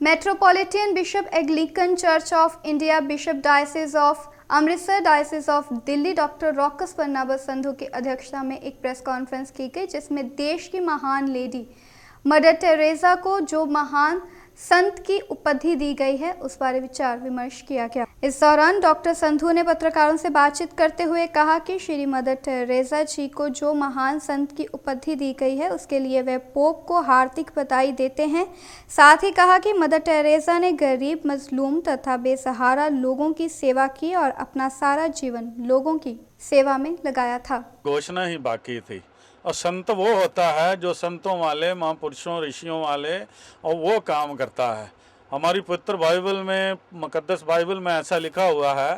Metropolitan bishop Anglican church of India, bishop diocese of Amritsar, diocese of Delhi doctor rocks Barnabas Sandhu की अध्यक्षता में एक press conference की गई, जिसमें देश की महान लेडी मदर टेरेसा को जो महान संत की उपाधि दी गई है उस बारे विचार विमर्श किया गया। इस दौरान डॉक्टर संधू ने पत्रकारों से बातचीत करते हुए कहा कि श्री मदर टेरेसा जी को जो महान संत की उपाधि दी गई है उसके लिए वे पोप को हार्दिक बधाई देते हैं। साथ ही कहा कि मदर टेरेसा ने गरीब, मजलूम तथा बेसहारा लोगों की सेवा की और अपना सारा जीवन लोगों की सेवा में लगाया था। घोषणा ही बाकी थी। और संत वो होता है जो संतों वाले, महापुरुषों, ऋषियों वाले और वो काम करता है। हमारी पवित्र बाइबल में, मुकद्दस बाइबल में ऐसा लिखा हुआ है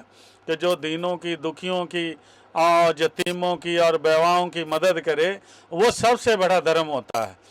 कि जो दीनों की, दुखियों की और यतीमों की और बेवाओं की मदद करे, वो सबसे बड़ा धर्म होता है।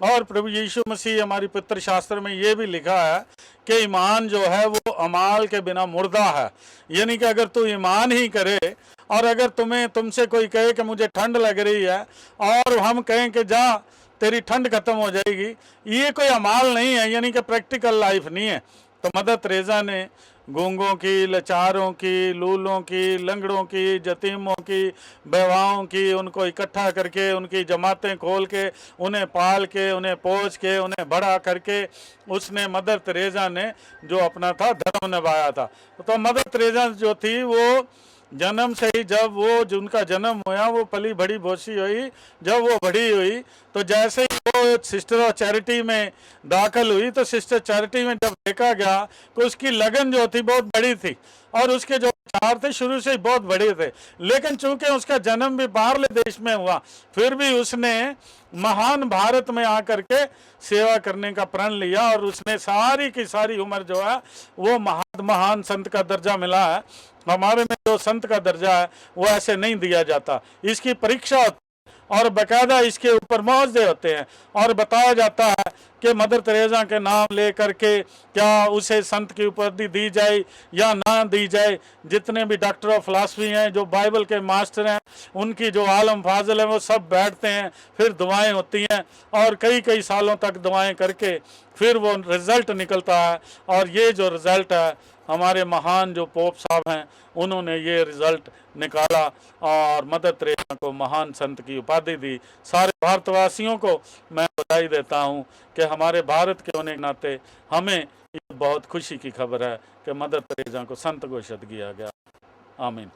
और प्रभु यीशु मसीह, हमारी पवित्र शास्त्र में ये भी लिखा है कि ईमान जो है वो अमाल के बिना मुर्दा है। यानी कि अगर तू ईमान ही करे और अगर तुमसे कोई कहे कि मुझे ठंड लग रही है और हम कहें कि जा तेरी ठंड खत्म हो जाएगी, ये कोई अमाल नहीं है, यानी कि प्रैक्टिकल लाइफ नहीं है। तो मदर तेरेसा ने गूंगों की, लाचारों की, लूलों की, लंगड़ों की, यतीमों की, बेवाओं की, उनको इकट्ठा करके, उनकी जमातें खोल के, उन्हें पाल के, उन्हें पोस के, उन्हें बड़ा करके उसने, मदर तेरेसा ने जो अपना था धर्म निभाया था। तो मदर तेरेसा जो थी वो जन्म से ही, जब वो जिनका जन्म हुआ, वो पली बड़ी बोसी हुई, जब वो बड़ी हुई तो जैसे ही वो सिस्टर ऑफ चैरिटी में दाखिल हुई तो सिस्टर चैरिटी में जब देखा गया तो उसकी लगन जो थी बहुत बड़ी थी और उसके जो विचार थे शुरू से ही बहुत बड़े थे। लेकिन चूंकि उसका जन्म भी बाहरले देश में हुआ, फिर भी उसने महान भारत में आकर के सेवा करने का प्रण लिया और उसने सारी की सारी उम्र जो है वो महान संत का दर्जा मिला है। हमारे में जो संत का दर्जा है वो ऐसे नहीं दिया जाता, इसकी परीक्षा होती है और बाकायदा इसके ऊपर मुआवजे होते हैं और बताया जाता है कि मदर तेरेसा के नाम ले करके क्या उसे संत की उपाधि दी जाए या ना दी जाए। जितने भी डॉक्टर ऑफ फिलॉसफी हैं, जो बाइबल के मास्टर हैं, उनकी जो आलम फाजिल है, वो सब बैठते हैं, फिर दुआएं होती हैं और कई कई सालों तक दुआएं करके फिर वो रिज़ल्ट निकलता है। और ये जो रिज़ल्ट है, हमारे महान जो पोप साहब हैं उन्होंने ये रिज़ल्ट निकाला और मदर तेरेसा को महान संत की उपाधि दी। सारे भारतवासियों को मैं बधाई देता हूँ कि हमारे भारत के होने के नाते हमें ये बहुत खुशी की खबर है कि मदर तेरेसा को संत घोषित किया गया। आमीन।